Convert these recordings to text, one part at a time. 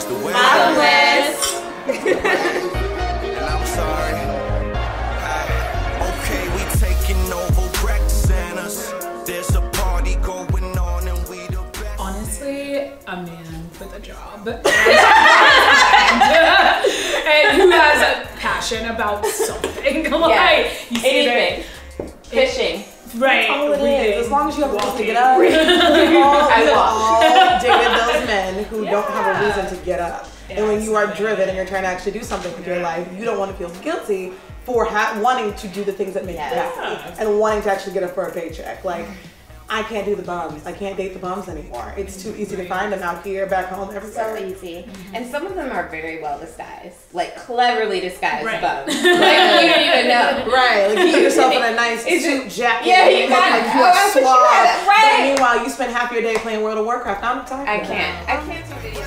the way. I'm West. And I'm sorry. Okay, we taking over breakfast and us. There's a party going on and we the best. Honestly, a man with a job and who has a passion about something. Like you see anything. Fishing. Right. All it is. As long as you have a reason to get up. I We walk. all dated those men who don't have a reason to get up. And when you are driven and you're trying to actually do something with your life, you don't want to feel guilty for wanting to do the things that make you happy and wanting to actually get up for a paycheck. Like, I can't do the bums. I can't date the bums anymore. It's too easy to find them out here, back home, everywhere. So easy. And some of them are very well disguised. Like cleverly disguised Right. bums. Like you don't even know. Right, like you get yourself in a nice suit jacket. Yeah, and you look got like it. you are Oh, I put you suave. at it. Right. But meanwhile, you spend half your day playing World of Warcraft. I'm tired. I can't do videos. You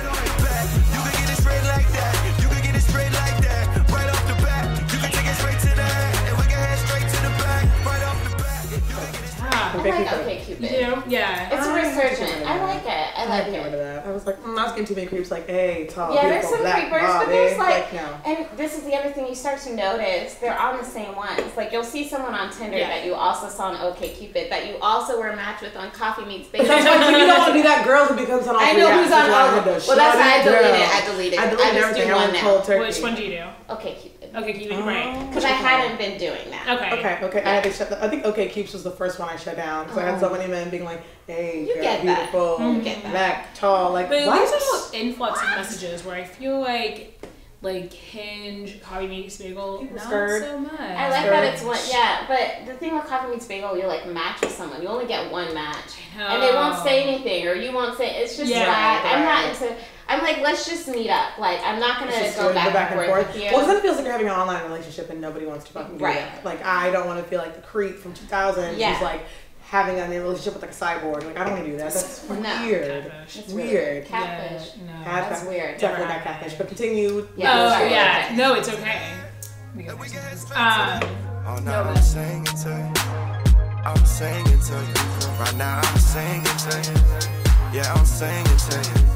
can get it straight like that. You can get it straight like that. Right off the bat. You can take it straight to the head. And we can head straight to the back. Right off the bat. You can get it straight. Ah, I like Okay Cupid. you do? Yeah. It's a resurgent. I like it. I like Get rid of it. that. I was like, I was getting too many creeps. Like, hey, tall, Yeah, there's beautiful, some black creepers, but body. there's like, no. and this is the other thing you start to notice, they're on the same ones. Like you'll see someone on Tinder that you also saw on OkCupid, that you also were matched with on Coffee Meets Bagel. That's like, you don't want to be that girl who becomes on all I three know apps. who's on Well, all. Well, that's why I deleted it. I deleted I it. deleted I just everything. do I one went now. cold turkey. Which one do you do? OkCupid. Okay, keep it right. Because I hadn't been doing that. Okay. Okay. I had to shut. I think OkCupid was the first one I shut down because I had so many men being like, "Hey, You girl, get that. beautiful, You get that. black, tall." Like, But what? there's a little influx of messages where I feel like Hinge, Coffee Meets Bagel, not scared. so much. I like that it's one, but the thing with Coffee Meets Bagel, you like match with someone. You only get one match. And they won't say anything, or you won't say, it's just that. I'm not into, I'm like, let's just meet up. Like, I'm not going to go back and forth with you. Well, then it feels like you're having an online relationship and nobody wants to fucking do Right. that. Like, I don't want to feel like the creep from 2000 who's like having a relationship with like a cyborg. Like, I don't want to do that. That's weird. Catfish. It's weird. Catfish. Yeah, no. That's weird. Definitely got catfish. But continue. Yeah. Oh, Sorry. yeah. No, it's okay. Oh, now I'm saying it to you. I'm saying it to you. Right now I'm saying it to you. Yeah, I'm saying it to you.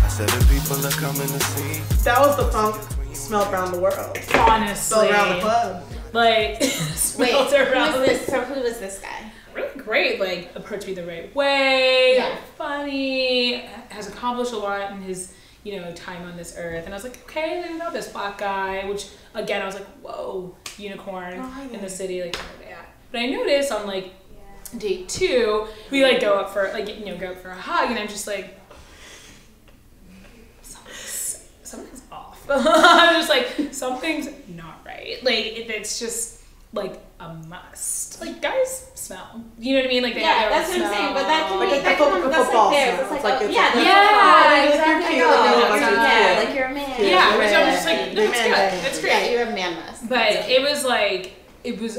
I said the people are coming to see. That was the funk smelled around the world. Honestly. Smelled around the club. Like, Wait, smelled around who was this guy? really great. Like, approached me the right way. Yeah. Funny. Has accomplished a lot in his, time on this earth. And I was like, okay, I didn't know this black guy. Which, again, I was like, whoa, unicorn in the city. Like, where are they at? But I noticed on, like, date 2, we, like, go up for a hug. And I'm just like, something's off. I'm just like, something's not right. Like, it's just, like, a must. Like, guys smell. You know what I mean? Like, they have their that's own what I'm saying. smell. But that can Like be, a that's football like smell. theirs. It's It's like, like it's yeah, like- that's Yeah, like, exactly. you're Like you're a man. Yeah, which I'm just like, You're no, it's man, good. man. It's Yeah, great. you're a man must. But it was like, it was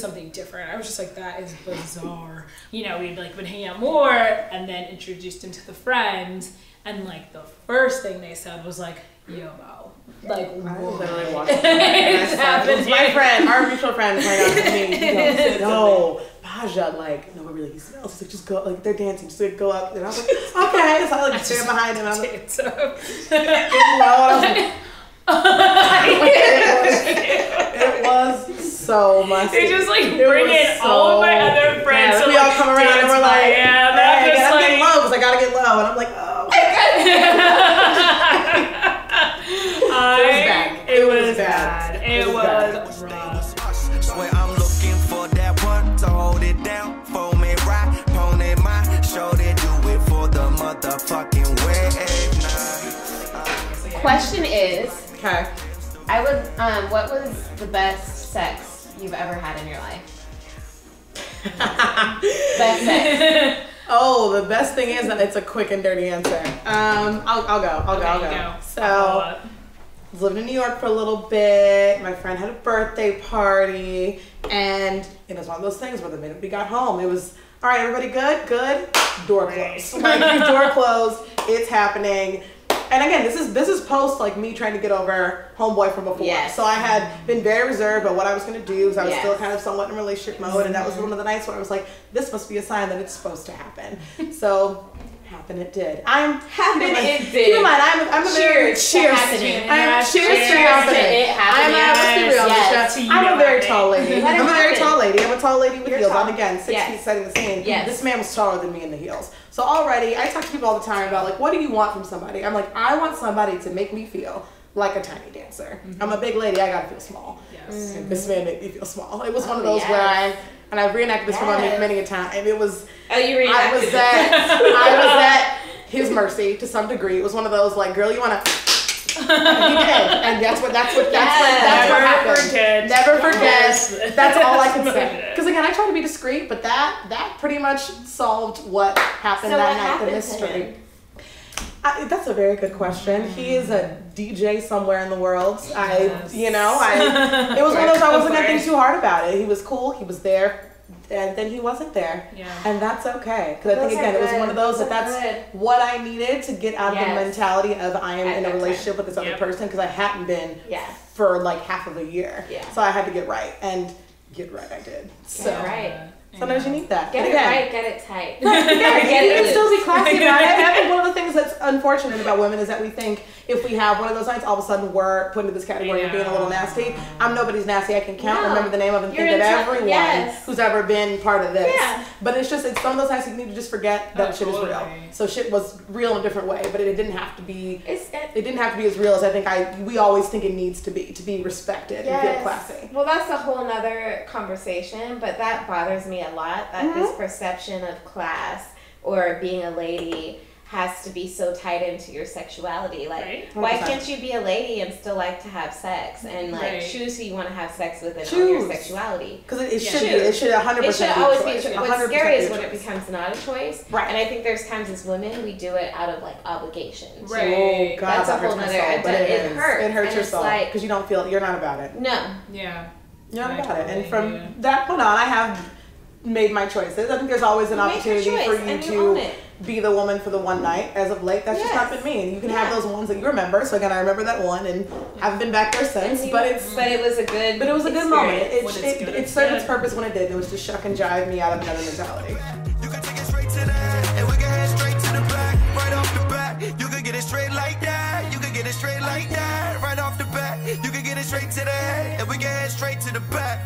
something different. I was just like, that is bizarre. We'd like been hanging out more and then introduced him to the friends. And like the first thing they said was like, yo, Mo. Like, I what? literally watched it. It was my friend, our mutual friend, hanging out with me. He goes, no, Baja, like, no, really, he smells. He's like, just go, like, they're dancing, just like, go up. And I was like, okay. So I like stand behind him. And I'm like, It's so. getting low. And I was like, it was so musty. They just like It bring was in all of my other friends. Yeah, to, we all like, come around and dance we're like, yeah, hey, I'm and just I'm getting like, low because I gotta get low. And I'm like, oh. It was bad. It was rough. Swear I'm looking for that one to hold it down for me, right? Pony my show, they do it for the motherfucking wave. Question is, Okay. what was the best sex you've ever had in your life? Best sex. Oh, the best thing is that it's a quick and dirty answer. I'll go. So, I was living in New York for a little bit. My friend had a birthday party, and it was one of those things where the minute we got home, it was, all right, everybody good? Good. Door closed. Like, door closed. It's happening. And again, this is post like me trying to get over homeboy from before. Yes. So I had been very reserved about what I was going to do because I was Yes. still kind of somewhat in relationship mode, and that was one of the nights where I was like, this must be a sign that it's supposed to happen. So happen it did. It did. Keep in mind, I'm a very cheers to happening. Cheers to happening. I'm a very tall lady. I'm a very tall lady. I'm a tall lady with heels. I'm again 6 feet setting the scene. This man was taller than me in the heels. So already, I talk to people all the time about like, what do you want from somebody? I'm like, I want somebody to make me feel like a tiny dancer. I'm a big lady. I gotta feel small. Yes. And this man made me feel small. It was one of those where I've reenacted this for many a time. It was. Oh, you reenacted. I was at his mercy to some degree. It was one of those like, girl, you wanna. He did, and that's what happened. Never forget. That's all I can say. Because again, I try to be discreet, but that pretty much solved what happened that night. The mystery. That's a very good question. He is a DJ somewhere in the world. It was one of those, I wasn't gonna think too hard about it. He was cool. He was there. And then he wasn't there. Yeah. And that's okay. Because I think, again, it was one of those that's what I needed to get out of the mentality of I am in a relationship with this other person, because I hadn't been for like half of a year. Yeah. So I had to get right. And get right I did. So sometimes you need that. Get it right, get it tight. You can still be classy about it. I think one of the things that's unfortunate about women is that we think if we have one of those nights, all of a sudden we're put into this category of being a little nasty. I'm nobody's nasty. I can count, remember the name of, and think of everyone who's ever been part of this. Yeah. But it's some of those nights you need to just forget that shit is real. So shit was real in a different way, but it didn't have to be. It didn't have to be as real as I think we always think it needs to be respected and feel classy. Well, that's a whole nother conversation, but that bothers me a lot. That this perception of class or being a lady has to be so tied into your sexuality. Like, why can't you be a lady and still like to have sex and like choose who you want to have sex with and own your sexuality? Because it should be. It should 100%. It should always be a choice. What's scary is when it becomes not a choice. Right. And I think there's times as women we do it out of like obligation. Right. Oh God, that's a whole nother. It hurts. It hurts your soul because you don't feel you're not about it. No. Yeah. You're not about it. And from that point on, I have made my choices. I think there's always an opportunity for you to be the woman for the one night. As of late, that's just not been me. And you can have those ones that you remember. So again, I remember that one and haven't been back there since. But it was a good moment. It served its purpose when it did. It was to shuck and jive me out of another mentality. You can take it straight to that, and we can head straight to the back, right off the bat. You can get it straight like that. You can get it straight like that, right off the bat. You can get it straight to the head, and we can head straight to the back.